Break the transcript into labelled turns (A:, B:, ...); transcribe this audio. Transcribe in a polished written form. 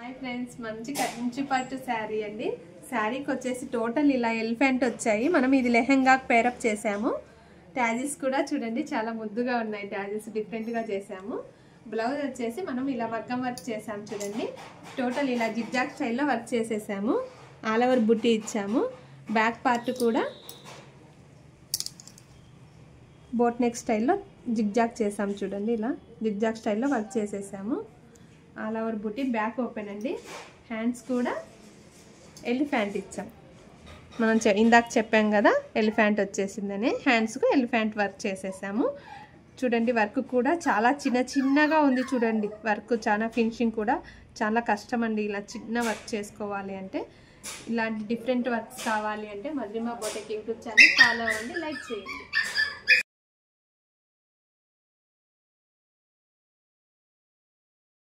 A: Hi friends, మంచి కంచి పట్టు శారీ అండి. శారీకి వచ్చేసి టోటల్ ఇలా ఎలిఫెంట్ వచ్చాయి. మనం ఇది లెహంగా పేరప్ చేసాము. ట్యాజిల్స్ కూడా చూడండి చాలా ముద్దుగా ఉన్నాయి. ట్యాజిల్స్ డిఫరెంట్గా చేసాము. బ్లౌజ్ వచ్చేసి మనం ఇలా మగ్గం వర్క్ చేసాము చూడండి. టోటల్ ఇలా జిగ్జాగ్ స్టైల్లో వర్క్ చేసేసాము. ఆల్ ఓవర్ బుట్టి ఇచ్చాము. బ్యాక్ పార్ట్ కూడా బోట్ నెక్ స్టైల్లో జిగ్జాగ్ చేసాము చూడండి. ఇలా జిగ్జాగ్ స్టైల్లో వర్క్ చేసేసాము. ఆల్ ఓవర్ బుట్టి బ్యాక్ ఓపెన్ అండి. హ్యాండ్స్ కూడా ఎలిఫెంట్ ఇచ్చాం. మనం ఇందాక చెప్పాం కదా ఎలిఫెంట్ వచ్చేసిందని. హ్యాండ్స్కు ఎలిఫెంట్ వర్క్ చేసేసాము చూడండి. వర్క్ కూడా చాలా చిన్నగా ఉంది చూడండి. వర్క్ చాలా ఫినిషింగ్ కూడా చాలా కష్టం అండి. ఇలా చిన్న వర్క్ చేసుకోవాలి అంటే, ఇలాంటి డిఫరెంట్ వర్క్స్ కావాలి అంటే మధురిమ బొటిక్ యూట్యూబ్ ఛానల్ ఫాలో అవ్వండి, లైక్ చేయండి.